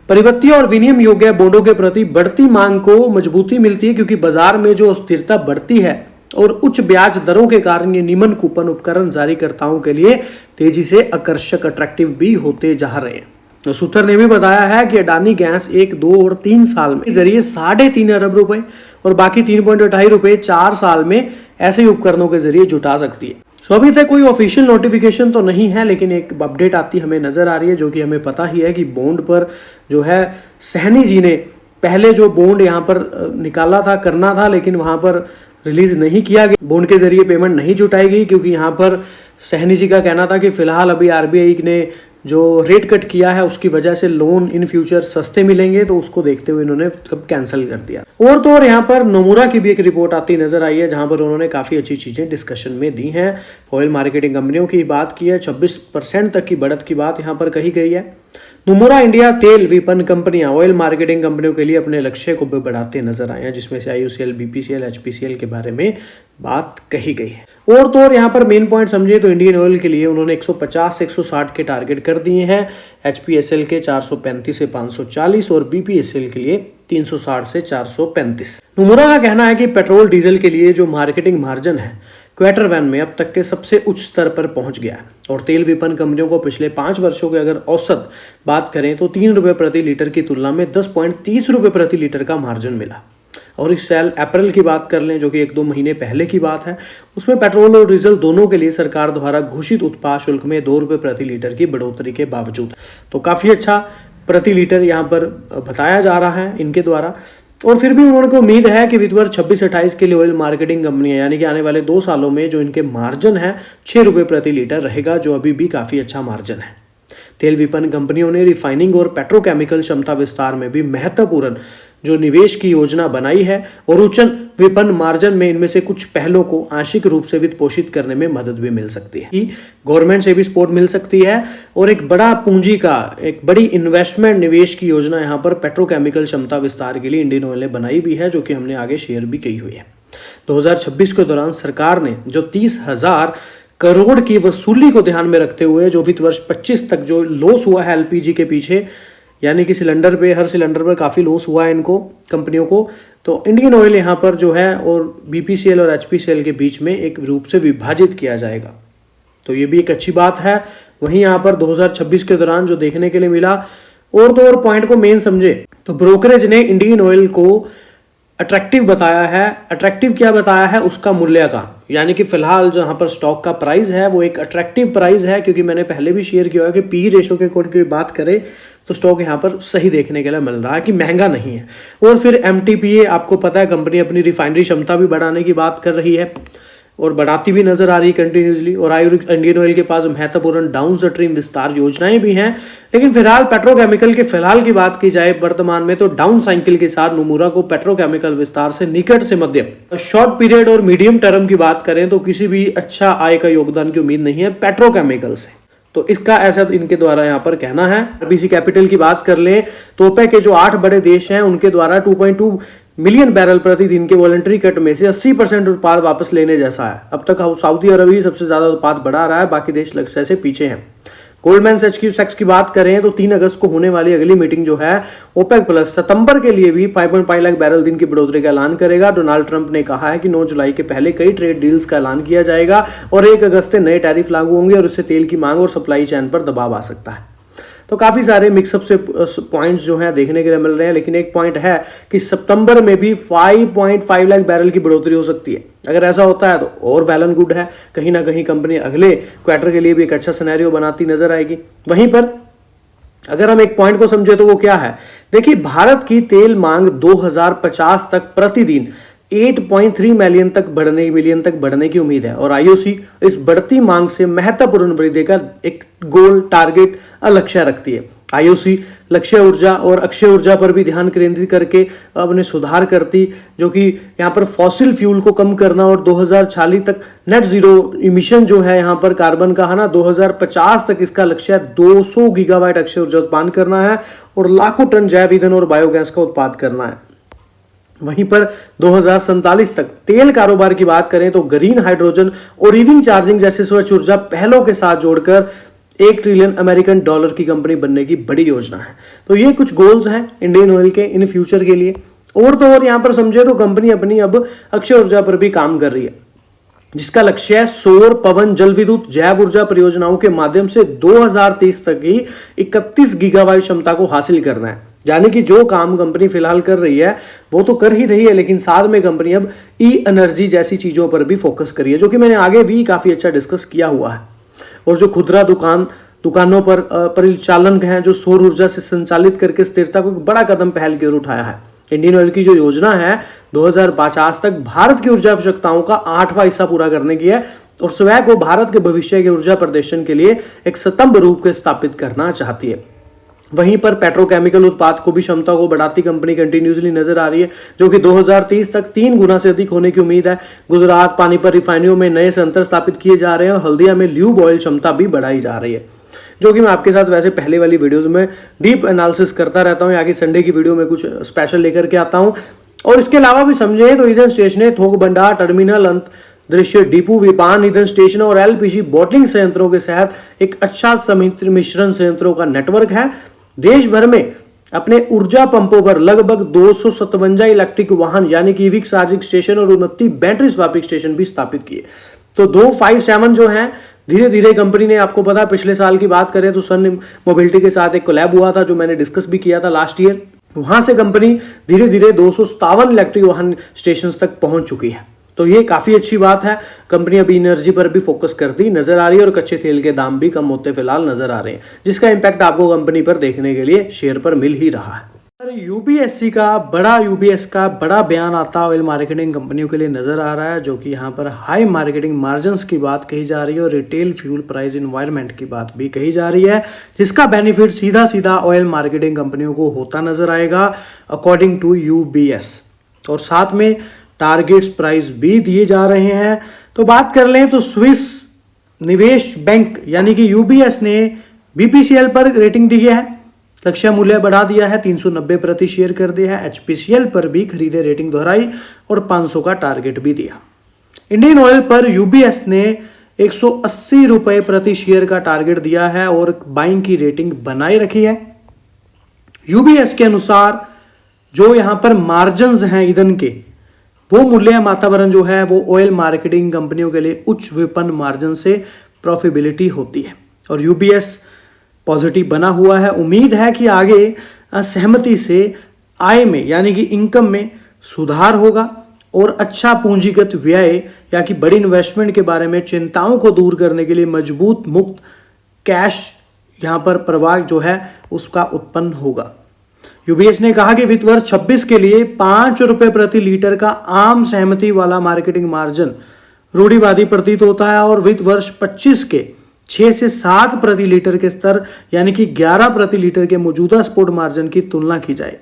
परिवर्तित और विनिमय योग्य बॉन्डों के प्रति बढ़ती मांग को मजबूती मिलती है, क्योंकि बाजार में जो अस्थिरता बढ़ती है और उच्च ब्याज दरों के कारण ये निम्न कूपन उपकरण जारीकर्ताओं के लिए तेजी से आकर्षक अट्रैक्टिव भी होते जा रहे हैं। तो सूत्र ने भी बताया है कि अडानी गैस 1, 2 और 3 साल में जरिए 3.5 अरब रुपए और बाकी 3.28 रुपए 4 साल में ऐसे ही उपकरणों के जरिए जुटा सकती है। सो अभी तक कोई ऑफिशियल नोटिफिकेशन तो नहीं है, लेकिन एक अपडेट आती हमें नजर आ रही है, जो कि हमें पता ही है कि बॉन्ड पर जो है सहनी जी ने पहले जो बॉन्ड यहाँ पर निकाला था, करना था, लेकिन वहां पर रिलीज नहीं किया गया, बॉन्ड के जरिए पेमेंट नहीं जुटाई गई, क्योंकि यहाँ पर सहनी जी का कहना था कि फिलहाल अभी RBI ने जो रेट कट किया है उसकी वजह से लोन इन फ्यूचर सस्ते मिलेंगे, तो उसको देखते हुए इन्होंने कैंसिल कर दिया। और तो और यहाँ पर नोमुरा की भी एक रिपोर्ट आती नजर आई है, जहां पर उन्होंने काफ़ी अच्छी चीज़ें डिस्कशन में दी हैं। ऑयल मार्केटिंग कंपनियों की बात की है, 26% तक की बढ़त की बात यहाँ पर कही गई है। नोमुरा इंडिया तेल विपणन कंपनियां ऑयल मार्केटिंग कंपनियों के लिए अपने लक्ष्य को भी बढ़ाते नजर आए हैं, जिसमें से IOCL, BPCL, HPCL के बारे में बात कही गई है। और तो और यहाँ पर मेन पॉइंट समझे तो इंडियन ऑयल के लिए उन्होंने 150 से 160 के टारगेट कर दिए हैं, HPSL के 435 से 540 और BPSL के लिए 360 से 435। नोमुरा का कहना है कि पेट्रोल डीजल के लिए जो मार्केटिंग मार्जिन है क्वार्टर वन में अब तक के सबसे उच्च स्तर पर पहुंच गया है और तेल विपणन कंपनियों को पिछले 5 वर्षों के अगर औसत बात करें तो 3 रुपये प्रति लीटर की तुलना में 10.30 रुपये प्रति लीटर का मार्जिन मिला। और इस साल अप्रैल की बात कर लें, जो कि 1-2 महीने पहले की बात है, उसमें पेट्रोल और डीजल दोनों के लिए सरकार द्वारा घोषित उत्पाद शुल्क में 2 रुपये प्रति लीटर की बढ़ोतरी के बावजूद तो काफ़ी अच्छा प्रति लीटर यहाँ पर बताया जा रहा है इनके द्वारा। और फिर भी उन्होंने को उम्मीद है कि वित्त वर्ष 26-28 के लिए ऑयल मार्केटिंग कंपनियां यानी कि आने वाले 2 सालों में जो इनके मार्जिन है 6 रुपये प्रति लीटर रहेगा, जो अभी भी काफ़ी अच्छा मार्जिन है। तेल विपणन कंपनियों ने रिफाइनिंग और पेट्रोकेमिकल क्षमता विस्तार में भी महत्वपूर्ण जो निवेश की योजना बनाई है और उच्च विपणन मार्जिन में इनमें से कुछ पहलों को आंशिक रूप से वित्त पोषित करने में मदद भी मिल सकती है, गवर्नमेंट से भी सपोर्ट मिल सकती है और एक बड़ा पूंजी का एक बड़ी इन्वेस्टमेंट निवेश की योजना यहाँ पर पेट्रोकेमिकल क्षमता विस्तार के लिए इंडियन ऑयल ने बनाई भी है, जो कि हमने आगे शेयर भी की हुई है। 2026 के दौरान सरकार ने जो 30,000 करोड़ की वसूली को ध्यान में रखते हुए जो वित्त वर्ष 25 तक जो लॉस हुआ है LPG के पीछे, यानी कि सिलेंडर पे हर सिलेंडर पर काफ़ी लॉस हुआ है इनको कंपनियों को, तो इंडियन ऑयल यहाँ पर जो है और BPCL और HPCL के बीच में एक रूप से विभाजित किया जाएगा, तो ये भी एक अच्छी बात है। वहीं यहाँ पर 2026 के दौरान जो देखने के लिए मिला और तो और पॉइंट को मेन समझे तो ब्रोकरेज ने इंडियन ऑयल को अट्रैक्टिव बताया है। अट्रैक्टिव क्या बताया है? उसका मूल्यांकन, यानी कि फिलहाल जहां पर स्टॉक का प्राइस है वो एक अट्रैक्टिव प्राइस है, क्योंकि मैंने पहले भी शेयर किया है कि पी रेशो के अकॉर्डिंग की बात करें तो स्टॉक यहां पर सही देखने के लिए मिल रहा है कि महंगा नहीं है। और फिर MTPA, आपको पता है कंपनी अपनी रिफाइनरी क्षमता भी बढ़ाने की बात कर रही है और बढ़ाती भी नजर आ रही है कंटिन्यूसली, और इंडियन ऑयल के पास महत्वपूर्ण डाउन स्ट्रीम विस्तार योजनाएं भी हैं। लेकिन फिलहाल पेट्रोकेमिकल के फिलहाल की बात की जाए वर्तमान में तो डाउन साइकिल के साथ नोमुरा को पेट्रोकेमिकल विस्तार से निकट से मध्यम शॉर्ट पीरियड और मीडियम टर्म की बात करें तो किसी भी अच्छा आय का योगदान की उम्मीद नहीं है पेट्रोकेमिकल से, तो इसका ऐसा इनके द्वारा यहाँ पर कहना है। RBC कैपिटल की बात कर ले तो ओपेक के जो 8 बड़े देश हैं उनके द्वारा 2.2 मिलियन बैरल प्रतिदिन के वॉलंटरी कट में से 80% उत्पाद वापस लेने जैसा है। अब तक सऊदी अरब ही सबसे ज्यादा उत्पाद बढ़ा रहा है, बाकी देश लक्ष्य से पीछे हैं। गोल्डमैन सैक्स की बात करें तो 3 अगस्त को होने वाली अगली मीटिंग जो है ओपेक प्लस सितंबर के लिए भी 5.5 लाख बैरल दिन की बढ़ोतरी का ऐलान करेगा। डोनाल्ड ट्रंप ने कहा है कि 9 जुलाई के पहले कई ट्रेड डील्स का ऐलान किया जाएगा और 1 अगस्त से नए टैरिफ लागू होंगे और इससे तेल की मांग और सप्लाई चेन पर दबाव आ सकता है। तो काफी सारे मिक्सअप से पॉइंट्स जो हैं देखने के लिए मिल रहे हैं, लेकिन एक पॉइंट है कि सितंबर में भी 5.5 लाख बैरल की बढ़ोतरी हो सकती है। अगर ऐसा होता है तो और वेल एंड गुड है, कहीं ना कहीं कंपनी अगले क्वार्टर के लिए भी एक अच्छा सिनेरियो बनाती नजर आएगी। वहीं पर अगर हम एक पॉइंट को समझे तो वो क्या है, देखिए भारत की तेल मांग 2050 तक प्रतिदिन 8.3 मिलियन तक बढ़ने की उम्मीद है और IOC इस बढ़ती मांग से महत्वपूर्ण वृद्धि का एक गोल टारगेट लक्ष्य रखती है। IOC लक्ष्य ऊर्जा और अक्षय ऊर्जा पर भी ध्यान केंद्रित करके अपने सुधार करती, जो कि यहाँ पर फॉसिल फ्यूल को कम करना और 2040 तक नेट जीरो इमिशन जो है यहाँ पर कार्बन का है ना, 2050 तक इसका लक्ष्य 200 गीगावाट अक्षय ऊर्जा उत्पादन करना है और लाखों टन जैव ईंधन और बायोगैस का उत्पादन करना है। वहीं पर 2047 तक तेल कारोबार की बात करें तो ग्रीन हाइड्रोजन और ईवी चार्जिंग जैसे स्वच्छ ऊर्जा पहलों के साथ जोड़कर $1 ट्रिलियन अमेरिकन डॉलर की कंपनी बनने की बड़ी योजना है। तो ये कुछ गोल्स हैं इंडियन ऑयल के इन फ्यूचर के लिए। और तो और यहां पर समझे तो कंपनी अपनी अब अक्षय ऊर्जा पर भी काम कर रही है, जिसका लक्ष्य है सौर, पवन, जल विद्युत, जैव ऊर्जा परियोजनाओं के माध्यम से 2030 तक ही 31 गीगावाट क्षमता को हासिल करना है। यानी कि जो काम कंपनी फिलहाल कर रही है वो तो कर ही रही है, लेकिन साथ में कंपनी अब एनर्जी जैसी चीजों पर भी फोकस करी है, जो कि मैंने आगे भी काफी अच्छा डिस्कस किया हुआ है। और जो खुदरा दुकानों पर परिचालन हैं जो सौर ऊर्जा से संचालित करके स्थिरता को एक बड़ा कदम पहल की ओर उठाया है। इंडियन ऑयल की जो योजना है 2050 तक भारत की ऊर्जा आवश्यकताओं का 8वां हिस्सा पूरा करने की है और स्वयं को भारत के भविष्य के ऊर्जा प्रदर्शन के लिए एक स्तंभ रूप के स्थापित करना चाहती है। वहीं पर पेट्रोकेमिकल उत्पाद को भी क्षमता को बढ़ाती कंपनी कंटिन्यूसली नजर आ रही है, जो कि 2030 तक 3 गुना से अधिक होने की उम्मीद है। गुजरात पानीपत रिफाइनरियों में नए संयंत्र स्थापित किए जा रहे हैं और हल्दिया में ल्यूब ऑयल क्षमता भी बढ़ाई जा रही है, जो कि मैं आपके साथ वैसे पहले वाली वीडियोस में डीप एनालिसिस करता रहता हूं। यहाँ की संडे की वीडियो में कुछ स्पेशल लेकर के आता हूं। और इसके अलावा भी समझे तो ईंधन स्टेशन, थोक भंडार, टर्मिनल, अंत दृश्य डिपो, विपान, ईंधन स्टेशन और एलपीजी बॉटलिंग संयंत्रों के साथ एक अच्छा संयंत्र मिश्रण संयंत्रों का नेटवर्क है। देश भर में अपने ऊर्जा पंपों पर लगभग 257 इलेक्ट्रिक वाहन यानी कि ईवी चार्जिंग स्टेशन और 29 बैटरी स्वापिंग स्टेशन भी स्थापित किए। तो 257 जो है धीरे धीरे कंपनी ने, आपको पता पिछले साल की बात करें तो सन मोबिलिटी के साथ एक कोलैब हुआ था जो मैंने डिस्कस भी किया था लास्ट ईयर। वहां से कंपनी धीरे धीरे 257 इलेक्ट्रिक वाहन स्टेशन तक पहुंच चुकी है। तो ये काफी अच्छी बात है। कंपनी अभी एनर्जी पर भी फोकस करती नजर आ रही है और कच्चे तेल के दाम भी कम होते फिलहाल नजर आ रहे हैं, जिसका इंपैक्ट आपको कंपनी पर देखने के लिए शेयर पर मिल ही रहा है। यूबीएससी का बड़ा बयान आता ऑयल मार्केटिंग कंपनियों के लिए नजर आ रहा है, जो कि यहाँ पर हाई मार्केटिंग मार्जिन्स की बात कही जा रही है और रिटेल फ्यूल प्राइस इन्वायरमेंट की बात भी कही जा रही है, जिसका बेनिफिट सीधा सीधा ऑयल मार्केटिंग कंपनियों को होता नजर आएगा अकॉर्डिंग टू यूबीएस। और साथ में टारगेट्स प्राइस भी दिए जा रहे हैं। तो बात कर लें तो स्विस निवेश बैंक यानी कि यूबीएस ने बीपीसीएल पर रेटिंग दी है, लक्ष्य मूल्य बढ़ा दिया है, 390 प्रति शेयर कर दिया है। एचपीसीएल पर भी खरीदे रेटिंग दोहराई और 500 का टारगेट भी दिया। इंडियन ऑयल पर यूबीएस ने 180 रुपए प्रति शेयर का टारगेट दिया है और बाइंग की रेटिंग बनाई रखी है। यूबीएस के अनुसार जो यहां पर मार्जिन्स हैं ईंधन के, वो मूल्य वातावरण जो है वो ऑयल मार्केटिंग कंपनियों के लिए उच्च विपणन मार्जिन से प्रॉफिटेबिलिटी होती है और यूबीएस पॉजिटिव बना हुआ है। उम्मीद है कि आगे सहमति से आय में यानी कि इनकम में सुधार होगा और अच्छा पूंजीगत व्यय या कि बड़ी इन्वेस्टमेंट के बारे में चिंताओं को दूर करने के लिए मजबूत मुक्त कैश यहां पर प्रवाह जो है उसका उत्पन्न होगा। यूबीएस ने कहा कि वित्त वर्ष 26 के लिए 5 रुपए प्रति लीटर का आम सहमति वाला मार्केटिंग मार्जिन रूढ़िवादी प्रतीत होता है और वित्त वर्ष 25 के 6 से 7 प्रति लीटर के स्तर यानी कि 11 प्रति लीटर के मौजूदा स्पॉट मार्जिन की तुलना की जाए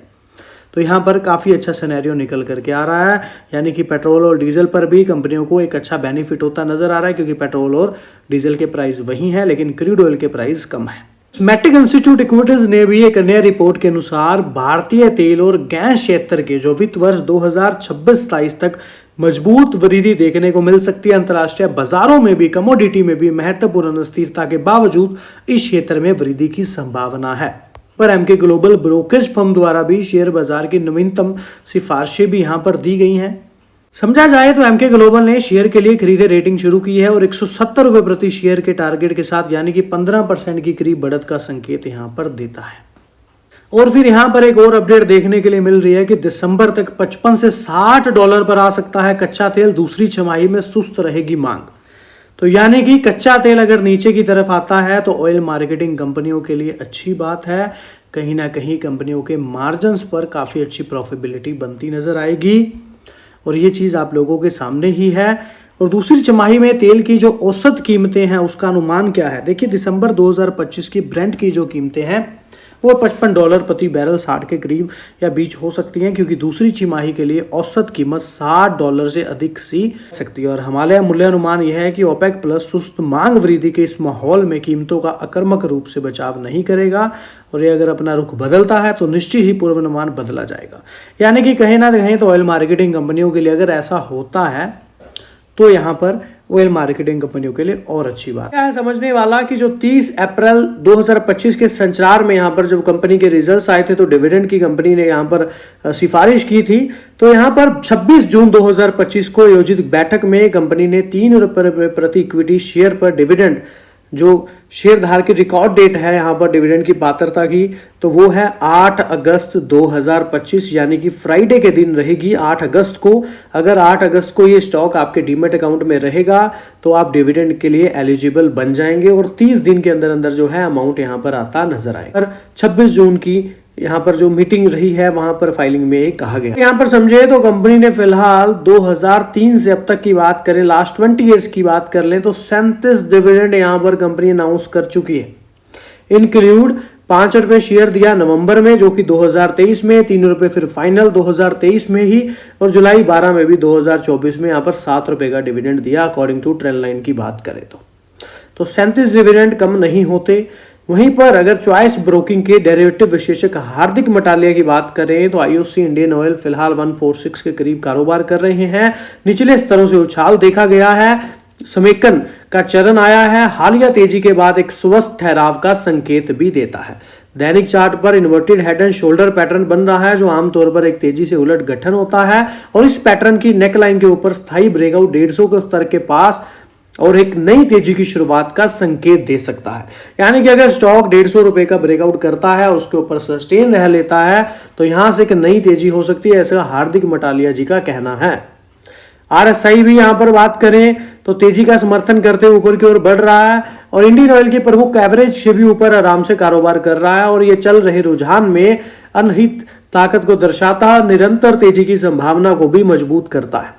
तो यहां पर काफी अच्छा सिनेरियो निकल करके आ रहा है, यानी कि पेट्रोल और डीजल पर भी कंपनियों को एक अच्छा बेनिफिट होता नजर आ रहा है, क्योंकि पेट्रोल और डीजल के प्राइस वही हैं लेकिन क्रूड ऑयल के प्राइस कम है। मैट्रिक इंस्टीट्यूट इक्विटीज ने भी एक नई रिपोर्ट के अनुसार भारतीय तेल और गैस क्षेत्र के जो वित्त वर्ष 2026-27 तक मजबूत वृद्धि देखने को मिल सकती है। अंतर्राष्ट्रीय बाजारों में भी कमोडिटी में भी महत्वपूर्ण अस्थिरता के बावजूद इस क्षेत्र में वृद्धि की संभावना है। पर एमके ग्लोबल ब्रोकरेज फर्म द्वारा भी शेयर बाजार की नवीनतम सिफारिशें भी यहां पर दी गई हैं। समझा जाए तो एमके ग्लोबल ने शेयर के लिए खरीदे रेटिंग शुरू की है और 170 रुपए प्रति शेयर के टारगेट के साथ यानी कि 15% की करीब बढ़त का संकेत यहां पर देता है। और फिर यहां पर एक और अपडेट देखने के लिए मिल रही है कि दिसंबर तक 55 से $60 पर आ सकता है कच्चा तेल, दूसरी छमाही में सुस्त रहेगी मांग। तो यानी कि कच्चा तेल अगर नीचे की तरफ आता है तो ऑयल मार्केटिंग कंपनियों के लिए अच्छी बात है, कहीं ना कहीं कंपनियों के मार्जिन्स पर काफी अच्छी प्रॉफिटेबिलिटी बनती नजर आएगी और ये चीज आप लोगों के सामने ही है। और दूसरी छमाही में तेल की जो औसत कीमतें हैं उसका अनुमान क्या है, देखिए दिसंबर 2025 की ब्रेंट की जो कीमतें हैं वो $55 प्रति बैरल 60 के करीब या बीच हो सकती हैं, क्योंकि दूसरी छमाही के लिए औसत कीमत $60 से अधिक सी सकती है। और हमारे मूल्यानुमान यह है कि ओपेक प्लस सुस्त मांग वृद्धि के इस माहौल में कीमतों का आक्रामक रूप से बचाव नहीं करेगा और ये अगर अपना रुख बदलता है तो निश्चित ही पूर्वानुमान बदला जाएगा। यानी कि कहीं ना कहीं तो ऑयल मार्केटिंग कंपनियों के लिए अगर ऐसा होता है तो यहाँ पर ऑयल मार्केटिंग कंपनियों के लिए और अच्छी बात क्या है समझने वाला कि जो 30 अप्रैल 2025 के संचार में यहाँ पर जब कंपनी के रिजल्ट्स आए थे तो डिविडेंड की कंपनी ने यहाँ पर सिफारिश की थी। तो यहाँ पर 26 जून 2025 को आयोजित बैठक में कंपनी ने 3 रुपए प्रति इक्विटी शेयर पर डिविडेंड, जो शेयरधारक की रिकॉर्ड डेट है यहाँ पर डिविडेंड की पात्रता की, तो वो है 8 अगस्त 2025 यानी कि फ्राइडे के दिन रहेगी 8 अगस्त को। अगर 8 अगस्त को ये स्टॉक आपके डीमेट अकाउंट में रहेगा तो आप डिविडेंड के लिए एलिजिबल बन जाएंगे और 30 दिन के अंदर अंदर जो है अमाउंट यहाँ पर आता नजर आएगा। और 26 जून की यहाँ पर जो मीटिंग रही है वहां पर फाइलिंग में एक कहा गया। यहाँ पर समझे तो कंपनी ने फिलहाल 2003 से अब तक की बात करें, लास्ट 20 ईयर्स की बात कर लें तो 37 डिविडेंड यहाँ पर कंपनी अनाउंस कर चुकी है। इंक्लूड ₹5 शेयर दिया नवंबर में, जो कि 2023 में, ₹3 फिर फाइनल 2023 में ही, और जुलाई 12 में भी 2024 में यहाँ पर ₹7 का डिविडेंड दिया अकॉर्डिंग टू ट्रेंड लाइन की बात करें तो 37 डिविडेंड कम नहीं होते। वहीं पर अगर चॉइस ब्रोकिंग के डेरिवेटिव विशेषज्ञ हार्दिक मटालिया की बात करें तो आईओसी इंडियन ऑयल फिलहाल 146 के करीब कारोबार कर रहे हैं। निचले स्तरों से उछाल देखा गया है, समेकन का चरण आया है, हालिया तेजी के बाद एक स्वस्थ ठहराव का संकेत भी देता है। दैनिक चार्ट पर inverted head and shoulder pattern बन रहा है, जो आमतौर पर एक तेजी से उलट गठन होता है, और इस पैटर्न की नेकलाइन के ऊपर स्थायी ब्रेकआउट 150 के स्तर के पास और एक नई तेजी की शुरुआत का संकेत दे सकता है। यानी कि अगर स्टॉक ₹150 का ब्रेकआउट करता है, उसके ऊपर सस्टेन रह लेता है, तो यहां से एक नई तेजी हो सकती है, ऐसा हार्दिक मटालिया जी का कहना है। आरएसआई भी यहां पर बात करें तो तेजी का समर्थन करते हुए ऊपर की ओर बढ़ रहा है, और इंडियन ऑयल की प्रमुख एवरेज से भी ऊपर आराम से कारोबार कर रहा है, और ये चल रहे रुझान में अनहित ताकत को दर्शाता निरंतर तेजी की संभावना को भी मजबूत करता है।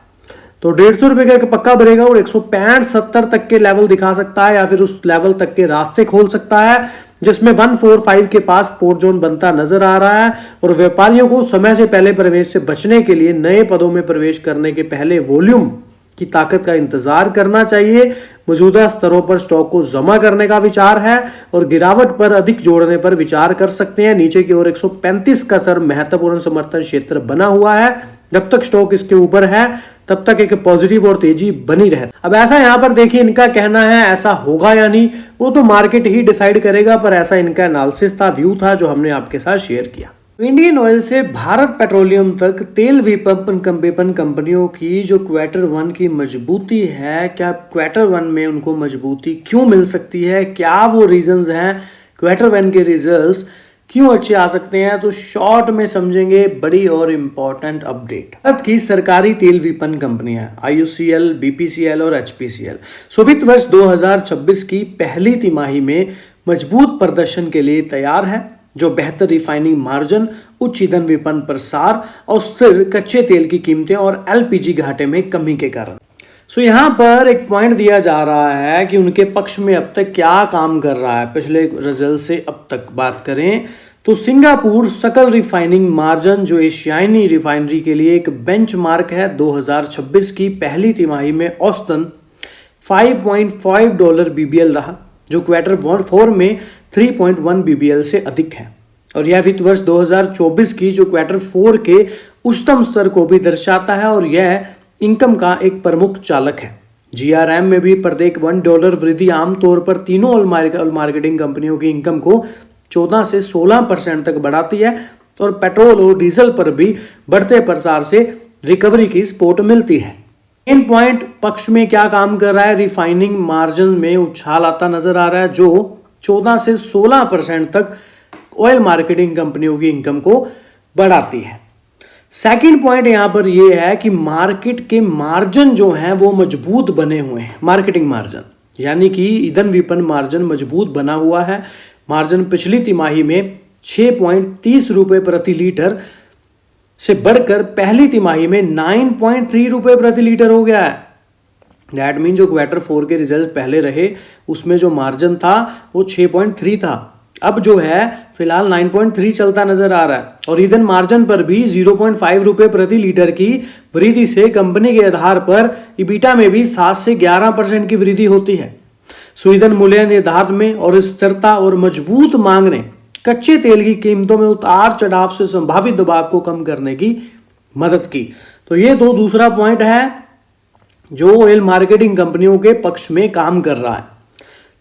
तो ₹150 का एक पक्का ब्रेकआउट 165-70 तक के लेवल दिखा सकता है, या फिर उस लेवल तक के रास्ते खोल सकता है, जिसमें 145 के पास सपोर्ट जोन बनता नजर आ रहा है। और व्यापारियों को समय से पहले प्रवेश से बचने के लिए नए पदों में प्रवेश करने के पहले वॉल्यूम की ताकत का इंतजार करना चाहिए। मौजूदा स्तरों पर स्टॉक को जमा करने का विचार है, और गिरावट पर अधिक जोड़ने पर विचार कर सकते हैं। नीचे की ओर 135 का स्तर महत्वपूर्ण समर्थन क्षेत्र बना हुआ है। जब तक स्टॉक इसके ऊपर है तब तक एक पॉजिटिव और तेजी बनी रहे। अब ऐसा यहां पर देखिए, इनका कहना है ऐसा होगा या नहीं वो तो मार्केट ही डिसाइड करेगा, पर ऐसा इनका एनालिसिस था, व्यू था, जो हमने आपके साथ शेयर किया। इंडियन ऑयल से भारत पेट्रोलियम तक तेल विपणन कंपनियों की जो Q1 की मजबूती है, क्या Q1 में उनको मजबूती क्यों मिल सकती है, क्या वो रीजंस हैं, Q1 के रिजल्ट्स क्यों अच्छे आ सकते हैं, तो शॉर्ट में समझेंगे बड़ी और इंपॉर्टेंट अपडेट। भारत की सरकारी तेल विपणन कंपनियां IOCL, BPCL और HPCL वित्त वर्ष 2026 की पहली तिमाही में मजबूत प्रदर्शन के लिए तैयार है, जो बेहतर रिफाइनिंग मार्जिन, उच्च ईंधन विपणन प्रसार और स्थिर कच्चे तेल की कीमतें और LPG घाटे में कमी के कारण। यहां पर एक पॉइंट दिया जा रहा है कि उनके पक्ष में अब तक क्या काम कर रहा है। पिछले रिजल्ट से अब तक बात करें तो सिंगापुर सकल रिफाइनिंग मार्जिन, जो एशियाई रिफाइनरी के लिए एक बेंचमार्क है, 2026 की पहली तिमाही में औसतन $5.5 BBL रहा, जो Q4 में 3.1 BBL से अधिक है, और यह वित्त वर्ष 2024 की जो Q4 के उच्चतम स्तर को भी दर्शाता है, और यह इनकम का एक प्रमुख चालक है। GRM में भी प्रत्येक $1 वृद्धि आमतौर पर तीनों ऑयल मार्केटिंग कंपनियों की इनकम को 14 से 16% तक बढ़ाती है, और पेट्रोल और डीजल पर भी बढ़ते प्रसार से रिकवरी की सपोर्ट मिलती है। मेन पॉइंट पक्ष में क्या काम कर रहा है, रिफाइनिंग मार्जिन में उछाल आता नजर आ रहा है, जो 14 से 16% तक ऑयल मार्केटिंग कंपनियों की इनकम को बढ़ाती है। सेकंड पॉइंट यहां पर यह है कि मार्केट के मार्जिन जो हैं वो मजबूत बने हुए हैं। मार्केटिंग मार्जिन यानी कि ईंधन विपणन मार्जिन मजबूत बना हुआ है। मार्जिन पिछली तिमाही में ₹6.30 प्रति लीटर से बढ़कर पहली तिमाही में ₹9.3 प्रति लीटर हो गया है। दैट मीन जो Q4 के रिजल्ट पहले रहे उसमें जो मार्जिन था वो 6.3 था, अब जो है फिलहाल 9.3 चलता नजर आ रहा है, और ईंधन मार्जिन पर भी ₹0.5 प्रति लीटर की वृद्धि से कंपनी के आधार पर EBITDA में भी 7 से 11% की वृद्धि होती है। ईंधन मूल्य निर्धारण में और स्थिरता और मजबूत मांग ने कच्चे तेल की कीमतों में उतार चढ़ाव से संभावित दबाव को कम करने की मदद की। तो ये दूसरा पॉइंट है जो ऑयल मार्केटिंग कंपनियों के पक्ष में काम कर रहा है।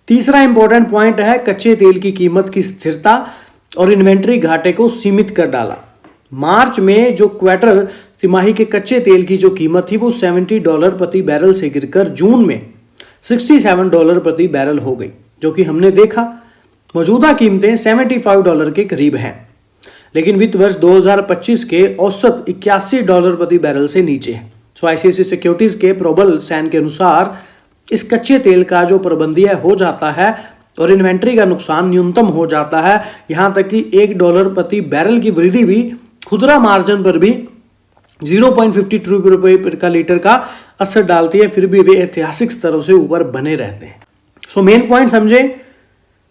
तीसरा इंपॉर्टेंट पॉइंट है कच्चे तेल की कीमत की स्थिरता और इन्वेंट्री घाटे को सीमित कर डाला। मार्च में जो क्वार्टर तिमाही के कच्चे तेल की जो कीमत थी वो $70 प्रति बैरल से गिरकर जून में $67 प्रति बैरल हो गई, जो कि हमने देखा मौजूदा कीमतें $75 के करीब हैं, लेकिन वित्त वर्ष 2025 के औसत $81 प्रति बैरल से नीचे है। ICICI सिक्योरिटीज के प्रोबल सैन के अनुसार इस कच्चे तेल का जो प्रबंधीय हो जाता है और इन्वेंट्री का नुकसान न्यूनतम हो जाता है, यहां तक कि $1 प्रति बैरल की वृद्धि भी खुदरा मार्जिन पर भी ₹0.52 का लीटर का असर डालती है, फिर भी वे ऐतिहासिक स्तरों से ऊपर बने रहते हैं। मेन पॉइंट समझे,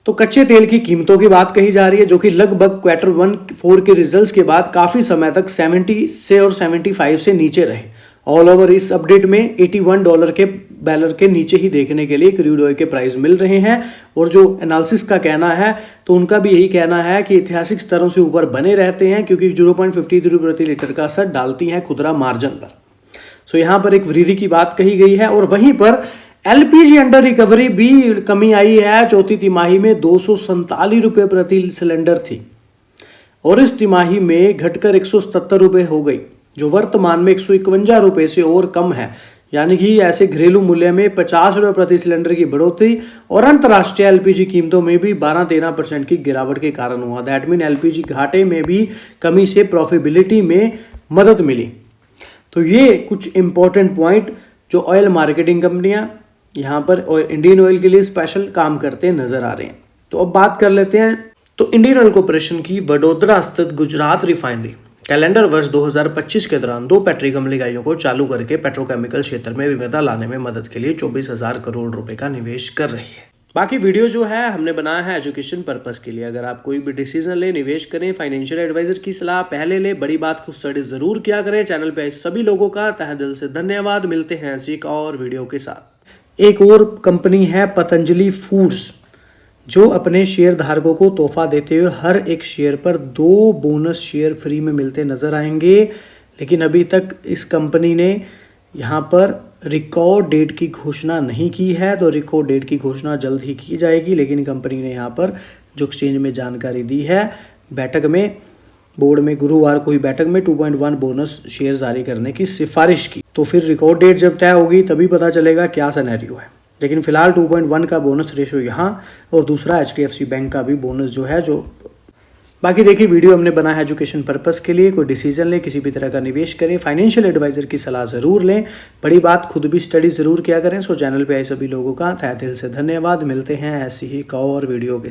तो कच्चे तेल की कीमतों की बात कही जा रही है, जो कि लगभग Q1 के रिजल्ट्स के बाद काफी समय तक 70 से और 75 से नीचे रहे। ऑल ओवर इस अपडेट में $81 के बैरल के नीचे ही देखने के लिए क्रूड ऑयल के प्राइस मिल रहे हैं। और जो एनालिसिस का कहना है, तो उनका भी यही कहना है कि ऐतिहासिक स्तरों से ऊपर बने रहते हैं, क्योंकि 0.53 प्रति लीटर का असर डालती हैं खुदरा मार्जिन पर। सो यहाँ पर एक वृद्धि की बात कही गई है। और वहीं पर एलपीजी अंडर रिकवरी भी कमी आई है। चौथी तिमाही में 247 रुपये प्रति सिलेंडर थी और इस तिमाही में घटकर 177 रुपये हो गई, जो वर्तमान में 151 रुपये से और कम है। यानी कि ऐसे घरेलू मूल्य में 50 रुपये प्रति सिलेंडर की बढ़ोतरी और अंतर्राष्ट्रीय एलपीजी कीमतों में भी 12-13% की गिरावट के कारण हुआ। दैट मीन एलपीजी घाटे में भी कमी से प्रॉफिटेबिलिटी में मदद मिली। तो ये कुछ इंपॉर्टेंट पॉइंट जो ऑयल मार्केटिंग कंपनियां यहाँ पर और इंडियन ऑयल के लिए स्पेशल काम करते नजर आ रहे हैं। तो अब बात कर लेते हैं। तो इंडियन ऑयल कॉर्पोरेशन की वडोदरा स्थित गुजरात रिफाइनरी कैलेंडर वर्ष 2025 के दौरान 2 पेट्रोकेमिकल इकाइयों को चालू करके पेट्रोकेमिकल क्षेत्र में विविधता लाने में मदद के लिए 24,000 करोड़ रुपए का निवेश कर रही है। बाकी वीडियो जो है हमने बनाया है एजुकेशन पर्पस के लिए। अगर आप कोई भी डिसीजन ले, निवेश करें, फाइनेंशियल एडवाइजर की सलाह पहले ले, बड़ी बात खुद स्टडी जरूर किया करें। चैनल पे सभी लोगों का तहे दिल से धन्यवाद। मिलते हैं ऐसी एक और वीडियो के साथ। एक और कंपनी है पतंजलि फूड्स, जो अपने शेयर धारकों को तोहफा देते हुए हर एक शेयर पर 2 बोनस शेयर फ्री में मिलते नजर आएंगे। लेकिन अभी तक इस कंपनी ने यहाँ पर रिकॉर्ड डेट की घोषणा नहीं की है, तो रिकॉर्ड डेट की घोषणा जल्द ही की जाएगी। लेकिन कंपनी ने यहाँ पर जो एक्सचेंज में जानकारी दी है, बैठक में बोर्ड में गुरुवार को हुई बैठक में 2.1 बोनस शेयर जारी करने की सिफारिश की। तो फिर रिकॉर्ड डेट जब तय होगी तभी पता चलेगा क्या सिनेरियो है। लेकिन फिलहाल 2.1 का बोनस रेशो यहाँ और दूसरा HDFC बैंक का भी बोनस जो है जो बाकी देखिए वीडियो हमने बना है एजुकेशन पर्पस के लिए। कोई डिसीजन ले, किसी भी तरह का निवेश करें, फाइनेंशियल एडवाइजर की सलाह जरूर लें, बड़ी बात खुद भी स्टडी जरूर किया करें। सो चैनल पे आए सभी लोगों का तहे दिल से धन्यवाद। मिलते हैं ऐसी ही एक और वीडियो के साथ।